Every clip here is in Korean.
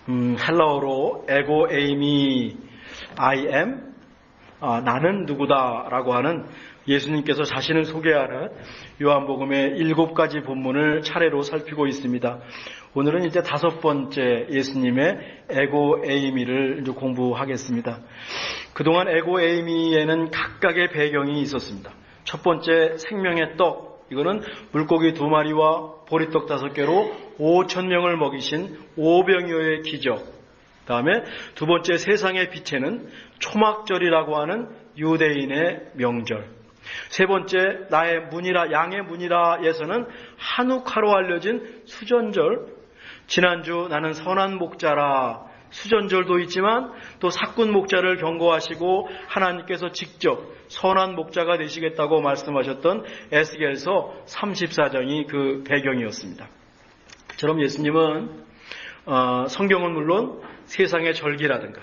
헬라어로 에고 에이미 I am, 나는 누구다라고 하는 예수님께서 자신을 소개하는 요한복음의 7가지 본문을 차례로 살피고 있습니다. 오늘은 이제 5번째 예수님의 에고 에이미를 공부하겠습니다. 그동안 에고 에이미에는 각각의 배경이 있었습니다. 첫 번째 생명의 떡, 이거는 물고기 2마리와 보리떡 5개로 5,000명을 먹이신 오병이어의 기적. 다음에 두 번째 세상의 빛에는 초막절이라고 하는 유대인의 명절. 세 번째 나의 문이라, 양의 문이라에서는 한욱하로 알려진 수전절. 지난주 나는 선한 목자라, 수전절도 있지만 또 삭군 목자를 경고하시고 하나님께서 직접 선한 목자가 되시겠다고 말씀하셨던 에스겔서 34장이 그 배경이었습니다. 그처럼 예수님은 성경은 물론 세상의 절기라든가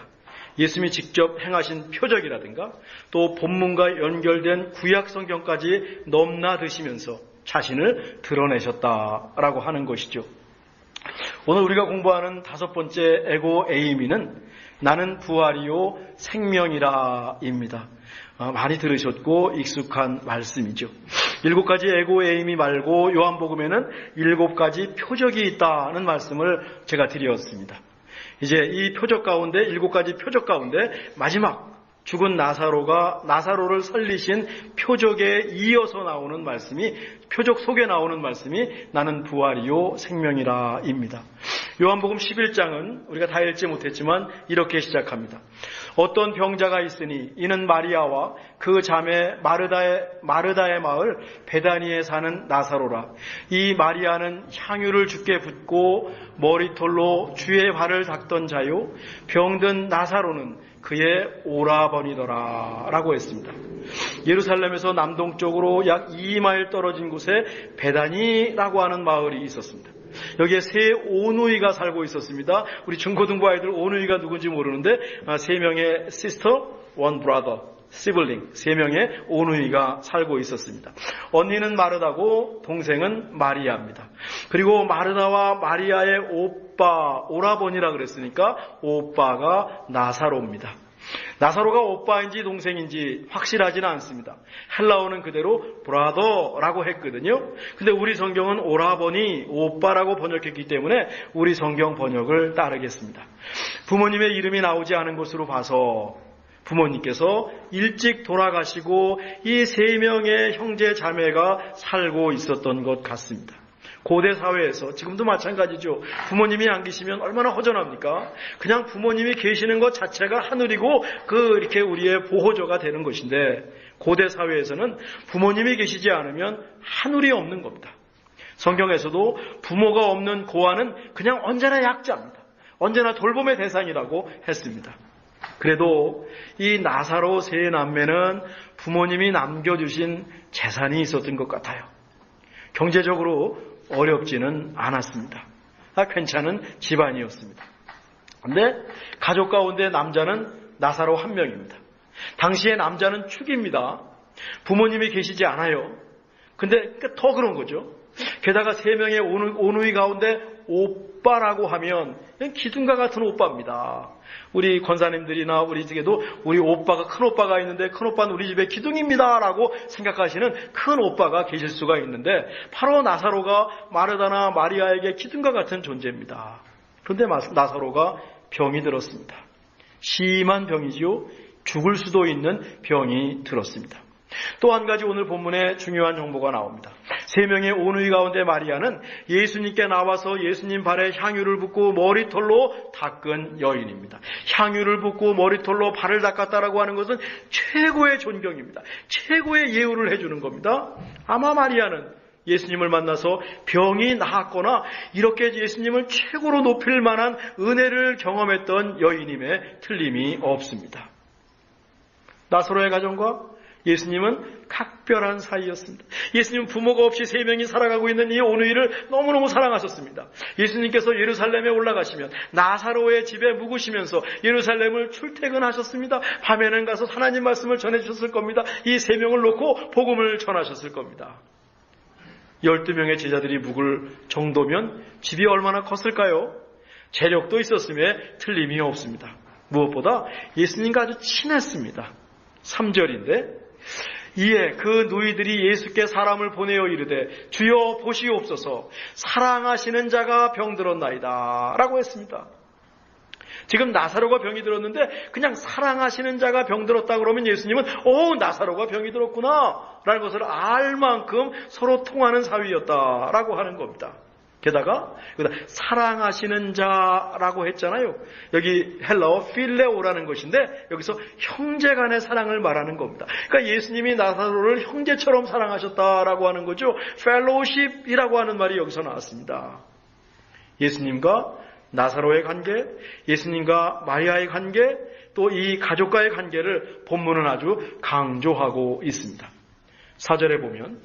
예수님이 직접 행하신 표적이라든가 또 본문과 연결된 구약 성경까지 넘나드시면서 자신을 드러내셨다라고 하는 것이죠. 오늘 우리가 공부하는 5번째 에고 에이미는 나는 부활이요 생명이라입니다. 많이 들으셨고 익숙한 말씀이죠. 7가지 에고 에이미 말고 요한복음에는 7가지 표적이 있다는 말씀을 제가 드렸습니다. 이제 이 표적 가운데 7가지 표적 가운데 마지막 죽은 나사로를 살리신 표적에 이어서 나오는 말씀이, 표적 속에 나오는 말씀이 나는 부활이요 생명이라입니다. 요한복음 11장은 우리가 다 읽지 못했지만 이렇게 시작합니다. 어떤 병자가 있으니 이는 마리아와 그 자매 마르다의 마을 베다니에 사는 나사로라. 이 마리아는 향유를 주께 붓고 머리털로 주의 발을 닦던 자요, 병든 나사로는 그의 오라버니더라 라고 했습니다. 예루살렘에서 남동쪽으로 약 2마일 떨어진 곳에 베다니라고 하는 마을이 있었습니다. 여기에 3 오누이가 살고 있었습니다. 우리 중고등부 아이들 오누이가 누군지 모르는데 3명의 sister, 1 brother, sibling, 3명의 오누이가 살고 있었습니다. 언니는 마르다고 동생은 마리아입니다. 그리고 마르다와 마리아의 오빠, 오라버니라 그랬으니까 오빠가 나사로입니다. 나사로가 오빠인지 동생인지 확실하지는 않습니다. 헬라어는 그대로 브라더라고 했거든요. 근데 우리 성경은 오라버니, 오빠라고 번역했기 때문에 우리 성경 번역을 따르겠습니다. 부모님의 이름이 나오지 않은 것으로 봐서 부모님께서 일찍 돌아가시고 이 3명의 형제 자매가 살고 있었던 것 같습니다. 고대 사회에서 지금도 마찬가지죠. 부모님이 안 계시면 얼마나 허전합니까? 그냥 부모님이 계시는 것 자체가 하늘이고 이렇게 우리의 보호조가 되는 것인데 고대 사회에서는 부모님이 계시지 않으면 하늘이 없는 겁니다. 성경에서도 부모가 없는 고아는 그냥 언제나 약자입니다. 언제나 돌봄의 대상이라고 했습니다. 그래도 이 나사로 3남매는 부모님이 남겨주신 재산이 있었던 것 같아요. 경제적으로 어렵지는 않았습니다. 괜찮은 집안이었습니다. 그런데 가족 가운데 남자는 나사로 1명입니다. 당시에 남자는 축입니다. 부모님이 계시지 않아요. 근데 더 그런 거죠. 게다가 3명의 오누이 가운데 오빠라고 하면 기둥과 같은 오빠입니다. 우리 권사님들이나 우리 집에도 우리 오빠가, 큰 오빠가 있는데 큰 오빠는 우리 집의 기둥입니다 라고 생각하시는 큰 오빠가 계실 수가 있는데 바로 나사로가 마르다나 마리아에게 기둥과 같은 존재입니다. 그런데 나사로가 병이 들었습니다. 심한 병이지요. 죽을 수도 있는 병이 들었습니다. 또 한 가지 오늘 본문에 중요한 정보가 나옵니다. 3명의 오누이 가운데 마리아는 예수님께 나와서 예수님 발에 향유를 붓고 머리털로 닦은 여인입니다. 향유를 붓고 머리털로 발을 닦았다라고 하는 것은 최고의 존경입니다. 최고의 예우를 해주는 겁니다. 아마 마리아는 예수님을 만나서 병이 나았거나 이렇게 예수님을 최고로 높일 만한 은혜를 경험했던 여인임에 틀림이 없습니다. 나사로의 가정과 예수님은 각별한 사이였습니다. 예수님은 부모가 없이 3명이 살아가고 있는 이 오누이를 너무너무 사랑하셨습니다. 예수님께서 예루살렘에 올라가시면 나사로의 집에 묵으시면서 예루살렘을 출퇴근하셨습니다. 밤에는 가서 하나님 말씀을 전해주셨을 겁니다. 이 3명을 놓고 복음을 전하셨을 겁니다. 12명의 제자들이 묵을 정도면 집이 얼마나 컸을까요? 재력도 있었음에 틀림이 없습니다. 무엇보다 예수님과 아주 친했습니다. 3절인데 이에 그 누이들이 예수께 사람을 보내어 이르되 주여 보시옵소서 사랑하시는 자가 병들었나이다 라고 했습니다. 지금 나사로가 병이 들었는데 그냥 사랑하시는 자가 병들었다 그러면 예수님은 나사로가 병이 들었구나 라는 것을 알 만큼 서로 통하는 사위였다라고 하는 겁니다. 게다가 사랑하시는 자라고 했잖아요. 여기 헬라어 필레오라는 것인데 여기서 형제간의 사랑을 말하는 겁니다. 그러니까 예수님이 나사로를 형제처럼 사랑하셨다라고 하는 거죠. 펠로우십이라고 하는 말이 여기서 나왔습니다. 예수님과 나사로의 관계, 예수님과 마리아의 관계, 또 이 가족과의 관계를 본문은 아주 강조하고 있습니다. 4절에 보면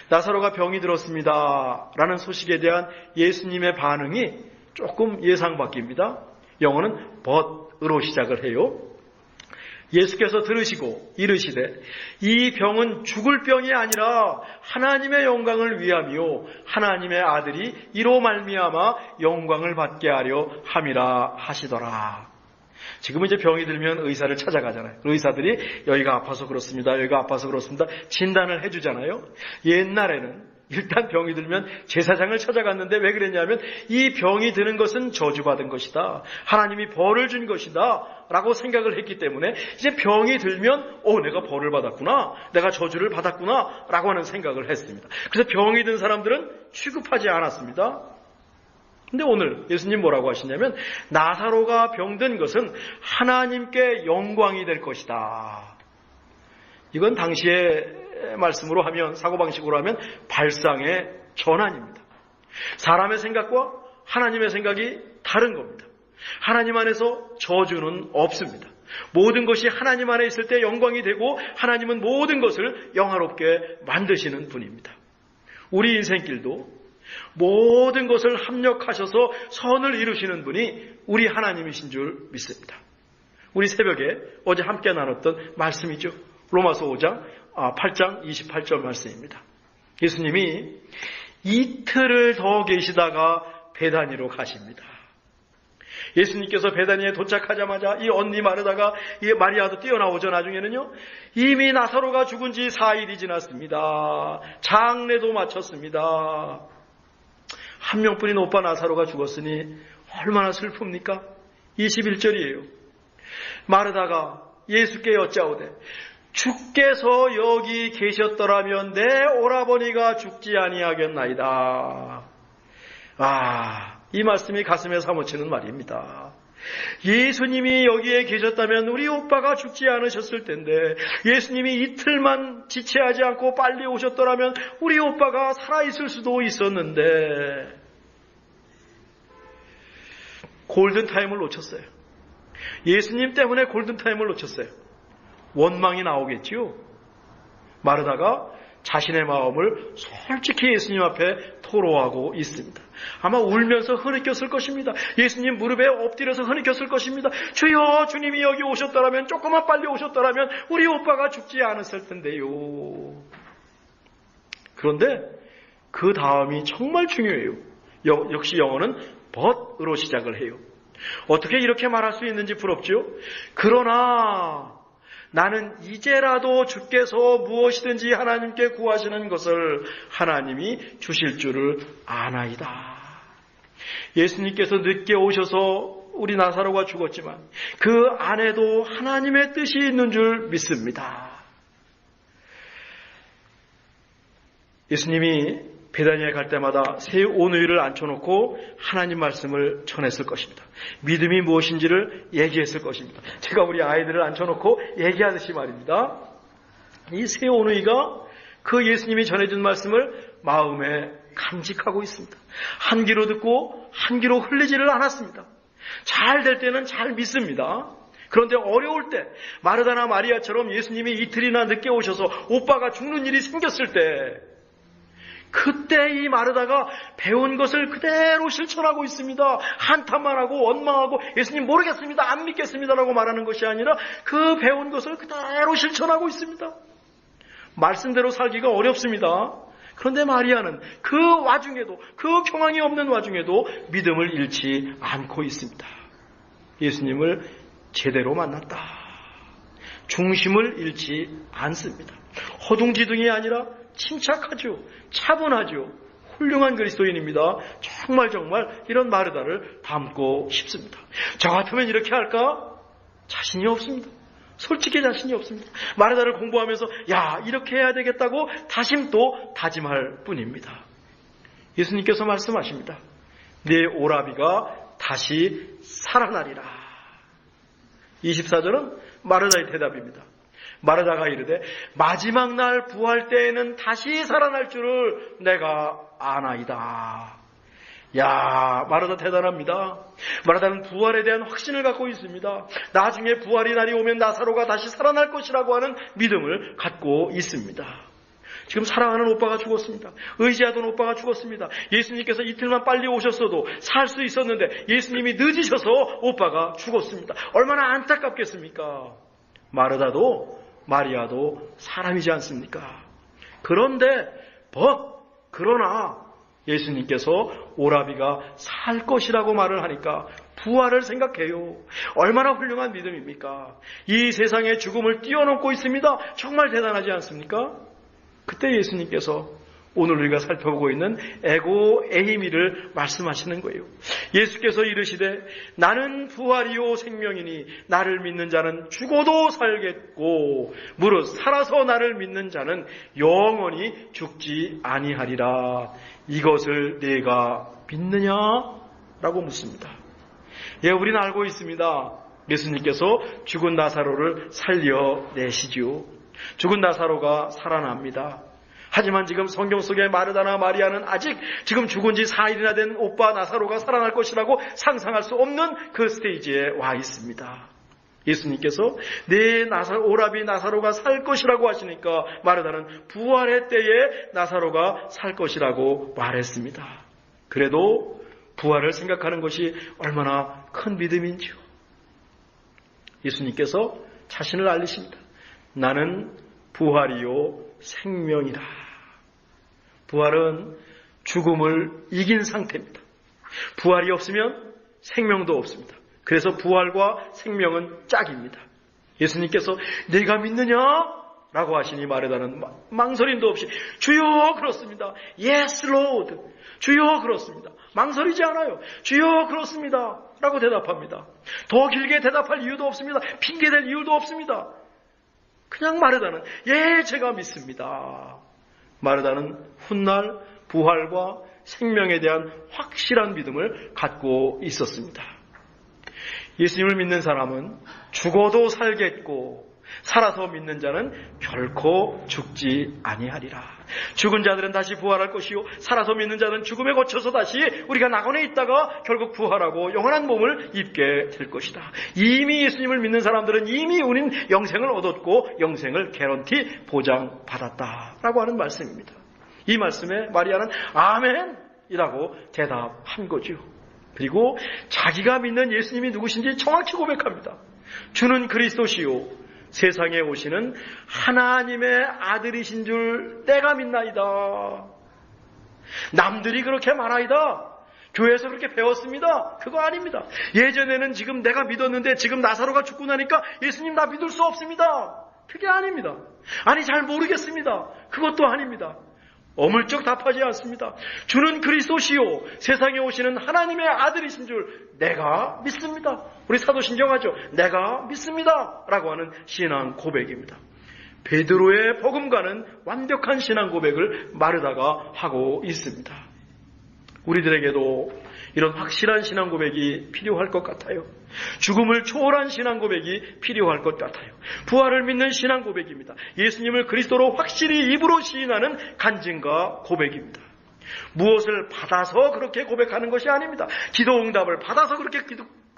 나사로가 병이 들었습니다 라는 소식에 대한 예수님의 반응이 조금 예상 바뀝니다. 영어는 but으로 시작을 해요. 예수께서 들으시고 이르시되 이 병은 죽을 병이 아니라 하나님의 영광을 위함이요 하나님의 아들이 이로 말미암아 영광을 받게 하려 함이라 하시더라. 지금은 이제 병이 들면 의사를 찾아가잖아요. 의사들이 여기가 아파서 그렇습니다. 여기가 아파서 그렇습니다. 진단을 해주잖아요. 옛날에는 일단 병이 들면 제사장을 찾아갔는데 왜 그랬냐면 이 병이 드는 것은 저주받은 것이다. 하나님이 벌을 준 것이다. 라고 생각을 했기 때문에 이제 병이 들면 내가 벌을 받았구나. 내가 저주를 받았구나. 라고 하는 생각을 했습니다. 그래서 병이 든 사람들은 취급하지 않았습니다. 근데 오늘 예수님 뭐라고 하시냐면 나사로가 병든 것은 하나님께 영광이 될 것이다. 이건 당시의 말씀으로 하면 사고방식으로 하면 발상의 전환입니다. 사람의 생각과 하나님의 생각이 다른 겁니다. 하나님 안에서 저주는 없습니다. 모든 것이 하나님 안에 있을 때 영광이 되고 하나님은 모든 것을 영화롭게 만드시는 분입니다. 우리 인생길도 모든 것을 합력하셔서 선을 이루시는 분이 우리 하나님이신 줄 믿습니다. 우리 새벽에 어제 함께 나눴던 말씀이죠. 로마서 8장 28절 말씀입니다. 예수님이 이틀을 더 계시다가 베다니로 가십니다. 예수님께서 베다니에 도착하자마자 이 언니 마르다가 이 마리아도 뛰어나오죠. 나중에는요. 이미 나사로가 죽은 지 4일이 지났습니다. 장례도 마쳤습니다. 한 명뿐인 오빠 나사로가 죽었으니 얼마나 슬픕니까? 21절이에요. 마르다가 예수께 여짜오되 주께서 여기 계셨더라면 내 오라버니가 죽지 아니하겠나이다. 이 말씀이 가슴에 사무치는 말입니다. 예수님이 여기에 계셨다면 우리 오빠가 죽지 않으셨을 텐데 예수님이 이틀만 지체하지 않고 빨리 오셨더라면 우리 오빠가 살아있을 수도 있었는데 골든타임을 놓쳤어요. 예수님 때문에 골든타임을 놓쳤어요. 원망이 나오겠지요. 마르다가 자신의 마음을 솔직히 예수님 앞에 토로하고 있습니다. 아마 울면서 흐느꼈을 것입니다. 예수님 무릎에 엎드려서 흐느꼈을 것입니다. 주여, 주님이 여기 오셨더라면, 조금만 빨리 오셨더라면 우리 오빠가 죽지 않았을 텐데요. 그런데 그 다음이 정말 중요해요. 역시 영어는 but으로 시작을 해요. 어떻게 이렇게 말할 수 있는지 부럽죠? 그러나 나는 이제라도 주께서 무엇이든지 하나님께 구하시는 것을 하나님이 주실 줄을 아나이다. 예수님께서 늦게 오셔서 우리 나사로가 죽었지만 그 안에도 하나님의 뜻이 있는 줄 믿습니다. 예수님이 베다니에 갈 때마다 새 온우이를 앉혀놓고 하나님 말씀을 전했을 것입니다. 믿음이 무엇인지를 얘기했을 것입니다. 제가 우리 아이들을 앉혀놓고 얘기하듯이 말입니다. 이 새 온우이가 그 예수님이 전해준 말씀을 마음에 간직하고 있습니다. 한 귀로 듣고 한 귀로 흘리지를 않았습니다. 잘 될 때는 잘 믿습니다. 그런데 어려울 때 마르다나 마리아처럼 예수님이 이틀이나 늦게 오셔서 오빠가 죽는 일이 생겼을 때 그때 이 마르다가 배운 것을 그대로 실천하고 있습니다. 한탄만 하고 원망하고 예수님 모르겠습니다. 안 믿겠습니다라고 말하는 것이 아니라 그 배운 것을 그대로 실천하고 있습니다. 말씀대로 살기가 어렵습니다. 그런데 마리아는 그 와중에도, 그 경황이 없는 와중에도 믿음을 잃지 않고 있습니다. 예수님을 제대로 만났다. 중심을 잃지 않습니다. 허둥지둥이 아니라 침착하죠. 차분하죠. 훌륭한 그리스도인입니다. 정말 이런 마르다를 닮고 싶습니다. 저 같으면 이렇게 할까? 자신이 없습니다. 솔직히 자신이 없습니다. 마르다를 공부하면서 이렇게 해야 되겠다고 다짐도 다짐할 뿐입니다. 예수님께서 말씀하십니다. 네 오라비가 다시 살아나리라. 24절은 마르다의 대답입니다. 마르다가 이르되 마지막 날 부활 때에는 다시 살아날 줄을 내가 아나이다. 마르다 대단합니다. 마르다는 부활에 대한 확신을 갖고 있습니다. 나중에 부활의 날이 오면 나사로가 다시 살아날 것이라고 하는 믿음을 갖고 있습니다. 지금 사랑하는 오빠가 죽었습니다. 의지하던 오빠가 죽었습니다. 예수님께서 이틀만 빨리 오셨어도 살 수 있었는데 예수님이 늦으셔서 오빠가 죽었습니다. 얼마나 안타깝겠습니까? 마르다도 마리아도 사람이지 않습니까? 그러나 예수님께서 오라비가 살 것이라고 말을 하니까 부활을 생각해요. 얼마나 훌륭한 믿음입니까? 이 세상의 죽음을 뛰어넘고 있습니다. 정말 대단하지 않습니까? 그때 예수님께서 오늘 우리가 살펴보고 있는 에고 에이미를 말씀하시는 거예요. 예수께서 이르시되 나는 부활이요 생명이니 나를 믿는 자는 죽어도 살겠고 무릇 살아서 나를 믿는 자는 영원히 죽지 아니하리라. 이것을 네가 믿느냐? 라고 묻습니다. 우리는 알고 있습니다. 예수님께서 죽은 나사로를 살려내시지요. 죽은 나사로가 살아납니다. 하지만 지금 성경 속의 마르다나 마리아는 아직 지금 죽은 지 4일이나 된 오빠 나사로가 살아날 것이라고 상상할 수 없는 그 스테이지에 와 있습니다. 예수님께서 내 오라비 나사로가 살 것이라고 하시니까 마르다는 부활의 때에 나사로가 살 것이라고 말했습니다. 그래도 부활을 생각하는 것이 얼마나 큰 믿음인지요. 예수님께서 자신을 알리십니다. 나는 부활이요 생명이라. 부활은 죽음을 이긴 상태입니다. 부활이 없으면 생명도 없습니다. 그래서 부활과 생명은 짝입니다. 예수님께서 네가 믿느냐? 라고 하시니 마르다는 망설임도 없이 주여 그렇습니다. Yes Lord. 주여 그렇습니다. 망설이지 않아요. 주여 그렇습니다. 라고 대답합니다. 더 길게 대답할 이유도 없습니다. 핑계댈 이유도 없습니다. 그냥 마르다는 제가 믿습니다. 마르다는 훗날 부활과 생명에 대한 확실한 믿음을 갖고 있었습니다. 예수님을 믿는 사람은 죽어도 살겠고 살아서 믿는 자는 결코 죽지 아니하리라. 죽은 자들은 다시 부활할 것이요 살아서 믿는 자는 죽음에 거쳐서 다시 우리가 낙원에 있다가 결국 부활하고 영원한 몸을 입게 될 것이다. 이미 예수님을 믿는 사람들은 이미 우린 영생을 얻었고 영생을 개런티 보장받았다라고 하는 말씀입니다. 이 말씀에 마리아는 아멘이라고 대답한 거죠. 그리고 자기가 믿는 예수님이 누구신지 정확히 고백합니다. 주는 그리스도시요 세상에 오시는 하나님의 아들이신 줄 내가 믿나이다. 남들이 그렇게 말하이다. 교회에서 그렇게 배웠습니다. 그거 아닙니다. 예전에는 지금 내가 믿었는데 지금 나사로가 죽고 나니까 예수님 나 믿을 수 없습니다. 그게 아닙니다. 아니 잘 모르겠습니다. 그것도 아닙니다. 어물쩍 답하지 않습니다. 주는 그리스도시요 세상에 오시는 하나님의 아들이신 줄 내가 믿습니다. 우리 사도신경하죠. 내가 믿습니다 라고 하는 신앙 고백입니다. 베드로의 복음과는 완벽한 신앙 고백을 마르다가 하고 있습니다. 우리들에게도 이런 확실한 신앙 고백이 필요할 것 같아요. 죽음을 초월한 신앙 고백이 필요할 것 같아요. 부활을 믿는 신앙 고백입니다. 예수님을 그리스도로 확실히 입으로 시인하는 간증과 고백입니다. 무엇을 받아서 그렇게 고백하는 것이 아닙니다. 기도 응답을 받아서 그렇게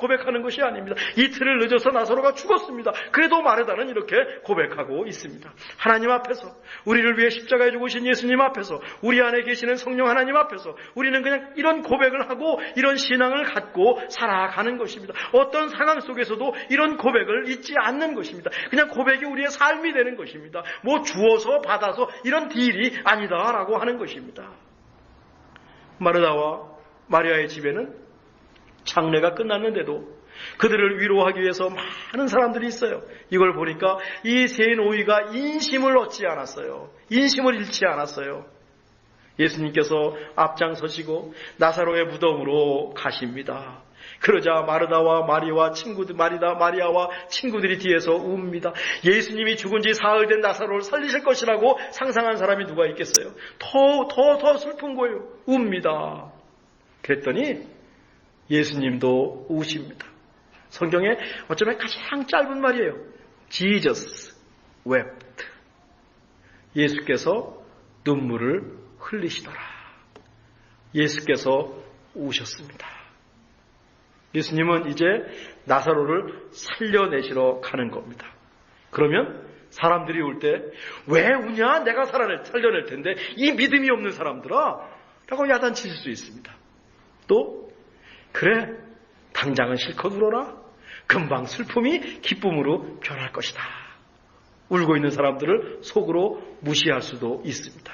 고백하는 것이 아닙니다. 이틀을 늦어서 나사로가 죽었습니다. 그래도 마르다는 이렇게 고백하고 있습니다. 하나님 앞에서, 우리를 위해 십자가에 죽으신 예수님 앞에서, 우리 안에 계시는 성령 하나님 앞에서 우리는 그냥 이런 고백을 하고 이런 신앙을 갖고 살아가는 것입니다. 어떤 상황 속에서도 이런 고백을 잊지 않는 것입니다. 그냥 고백이 우리의 삶이 되는 것입니다. 뭐 주어서 받아서 이런 딜이 아니다라고 하는 것입니다. 마르다와 마리아의 집에는 장례가 끝났는데도 그들을 위로하기 위해서 많은 사람들이 있어요. 이걸 보니까 이 세 노이가 인심을 얻지 않았어요. 인심을 잃지 않았어요. 예수님께서 앞장서시고 나사로의 무덤으로 가십니다. 그러자 마르다와 마리아와 친구들이 뒤에서 웁니다. 예수님이 죽은 지 사흘 된 나사로를 살리실 것이라고 상상한 사람이 누가 있겠어요? 더 슬픈 거예요. 웁니다. 그랬더니 예수님도 우십니다. 성경에 어쩌면 가장 짧은 말이에요. Jesus wept. 예수께서 눈물을 흘리시더라. 예수께서 우셨습니다. 예수님은 이제 나사로를 살려내시러 가는 겁니다. 그러면 사람들이 울 때 왜 우냐? 내가 살려낼 텐데 이 믿음이 없는 사람들아 라고 야단칠 수 있습니다. 또 그래 당장은 실컷 울어라. 금방 슬픔이 기쁨으로 변할 것이다. 울고 있는 사람들을 속으로 무시할 수도 있습니다.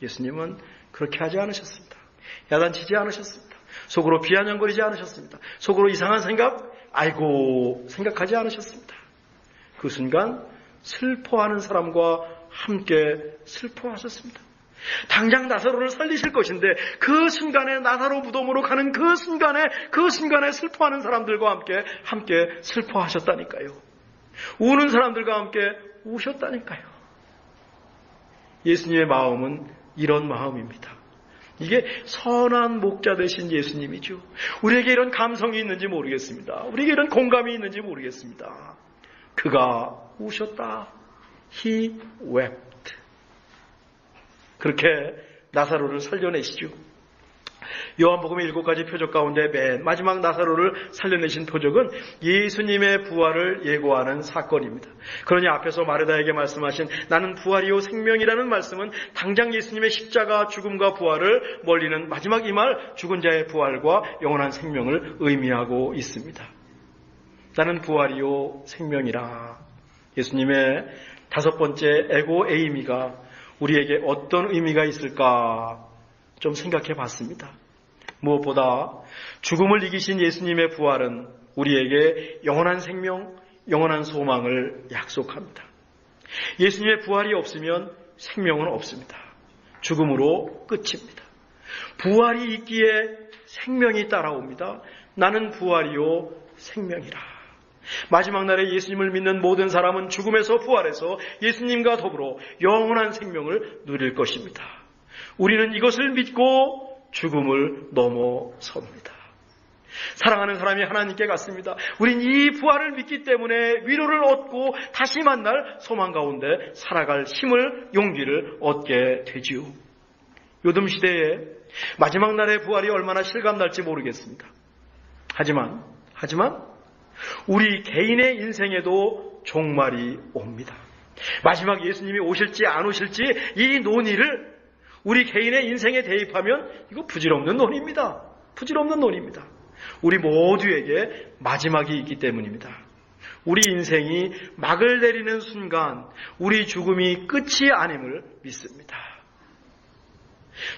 예수님은 그렇게 하지 않으셨습니다. 야단치지 않으셨습니다. 속으로 비아냥거리지 않으셨습니다. 속으로 이상한 생각하지 않으셨습니다. 그 순간 슬퍼하는 사람과 함께 슬퍼하셨습니다. 당장 나사로를 살리실 것인데 그 순간에 나사로 무덤으로 가는 그 순간에 슬퍼하는 사람들과 함께 슬퍼하셨다니까요. 우는 사람들과 함께 우셨다니까요. 예수님의 마음은 이런 마음입니다. 이게 선한 목자 되신 예수님이죠. 우리에게 이런 감성이 있는지 모르겠습니다. 우리에게 이런 공감이 있는지 모르겠습니다. 그가 우셨다. He wept. 그렇게 나사로를 살려내시죠. 요한복음의 7가지 표적 가운데 맨 마지막 나사로를 살려내신 표적은 예수님의 부활을 예고하는 사건입니다. 그러니 앞에서 마르다에게 말씀하신 나는 부활이요 생명이라는 말씀은 당장 예수님의 십자가 죽음과 부활을 멀리는 마지막 이 말 죽은 자의 부활과 영원한 생명을 의미하고 있습니다. 나는 부활이요 생명이라. 예수님의 5번째 에고 에이미가 우리에게 어떤 의미가 있을까 좀 생각해 봤습니다. 무엇보다 죽음을 이기신 예수님의 부활은 우리에게 영원한 생명, 영원한 소망을 약속합니다. 예수님의 부활이 없으면 생명은 없습니다. 죽음으로 끝입니다. 부활이 있기에 생명이 따라옵니다. 나는 부활이요 생명이라. 마지막 날에 예수님을 믿는 모든 사람은 죽음에서 부활해서 예수님과 더불어 영원한 생명을 누릴 것입니다. 우리는 이것을 믿고 죽음을 넘어섭니다. 사랑하는 사람이 하나님께 갔습니다. 우린 이 부활을 믿기 때문에 위로를 얻고 다시 만날 소망 가운데 살아갈 힘을, 용기를 얻게 되지요. 요즘 시대에 마지막 날의 부활이 얼마나 실감날지 모르겠습니다. 하지만 우리 개인의 인생에도 종말이 옵니다. 마지막 예수님이 오실지 안 오실지 이 논의를 우리 개인의 인생에 대입하면 이거 부질없는 논의입니다. 부질없는 논의입니다. 우리 모두에게 마지막이 있기 때문입니다. 우리 인생이 막을 내리는 순간 우리 죽음이 끝이 아님을 믿습니다.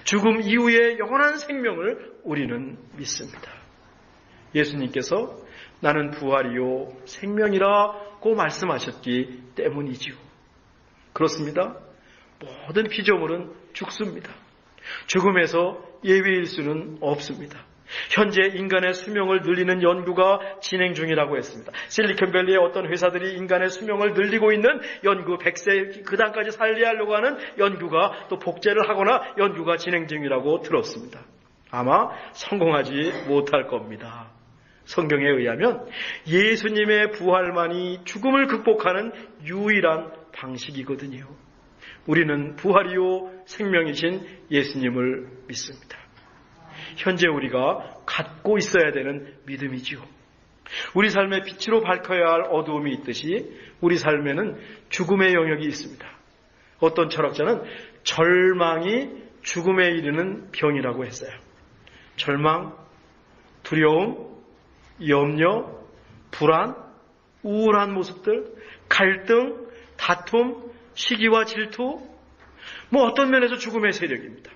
죽음 이후의 영원한 생명을 우리는 믿습니다. 예수님께서 나는 부활이요 생명이라고 말씀하셨기 때문이지요. 그렇습니다. 모든 피조물은 죽습니다. 죽음에서 예외일 수는 없습니다. 현재 인간의 수명을 늘리는 연구가 진행 중이라고 했습니다. 실리콘밸리의 어떤 회사들이 인간의 수명을 늘리고 있는 연구, 100세 그 단까지 살리하려고 하는 연구가 또 복제를 하거나 연구가 진행 중이라고 들었습니다. 아마 성공하지 못할 겁니다. 성경에 의하면 예수님의 부활만이 죽음을 극복하는 유일한 방식이거든요. 우리는 부활이요 생명이신 예수님을 믿습니다. 현재 우리가 갖고 있어야 되는 믿음이지요. 우리 삶에 빛으로 밝혀야 할 어두움이 있듯이 우리 삶에는 죽음의 영역이 있습니다. 어떤 철학자는 절망이 죽음에 이르는 병이라고 했어요. 절망, 두려움, 염려, 불안, 우울한 모습들, 갈등, 다툼, 시기와 질투, 어떤 면에서 죽음의 세력입니다.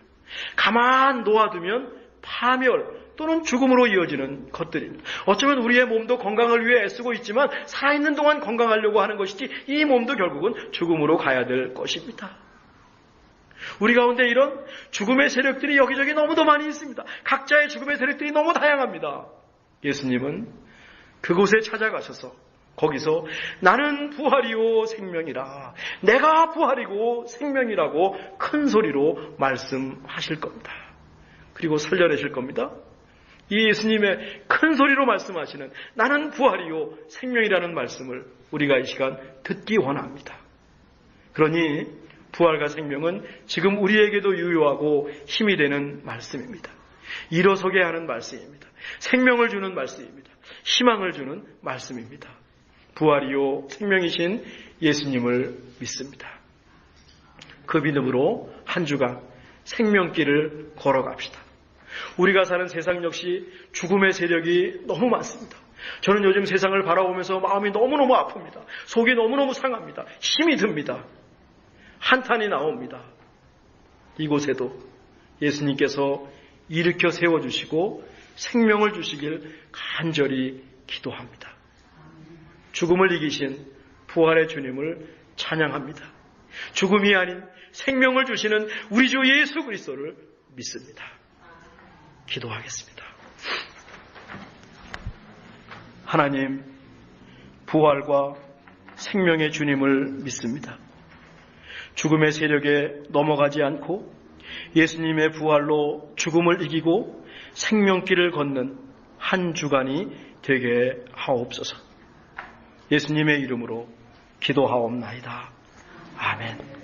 가만 놓아두면 파멸 또는 죽음으로 이어지는 것들입니다. 어쩌면 우리의 몸도 건강을 위해 애쓰고 있지만 살아있는 동안 건강하려고 하는 것이지 이 몸도 결국은 죽음으로 가야 될 것입니다. 우리 가운데 이런 죽음의 세력들이 여기저기 너무도 많이 있습니다. 각자의 죽음의 세력들이 너무 다양합니다. 예수님은 그곳에 찾아가셔서 거기서 나는 부활이요 생명이라, 내가 부활이고 생명이라고 큰 소리로 말씀하실 겁니다. 그리고 살려내실 겁니다. 이 예수님의 큰 소리로 말씀하시는 나는 부활이요 생명이라는 말씀을 우리가 이 시간 듣기 원합니다. 그러니 부활과 생명은 지금 우리에게도 유효하고 힘이 되는 말씀입니다. 일어서게 하는 말씀입니다. 생명을 주는 말씀입니다. 희망을 주는 말씀입니다. 부활이요 생명이신 예수님을 믿습니다. 그 믿음으로 한 주간 생명길을 걸어갑시다. 우리가 사는 세상 역시 죽음의 세력이 너무 많습니다. 저는 요즘 세상을 바라보면서 마음이 너무너무 아픕니다. 속이 너무너무 상합니다. 힘이 듭니다. 한탄이 나옵니다. 이곳에도 예수님께서 일으켜 세워주시고 생명을 주시길 간절히 기도합니다. 죽음을 이기신 부활의 주님을 찬양합니다. 죽음이 아닌 생명을 주시는 우리 주 예수 그리스도를 믿습니다. 기도하겠습니다. 하나님, 부활과 생명의 주님을 믿습니다. 죽음의 세력에 넘어가지 않고 예수님의 부활로 죽음을 이기고 생명길을 걷는 한 주간이 되게 하옵소서. 예수님의 이름으로 기도하옵나이다. 아멘.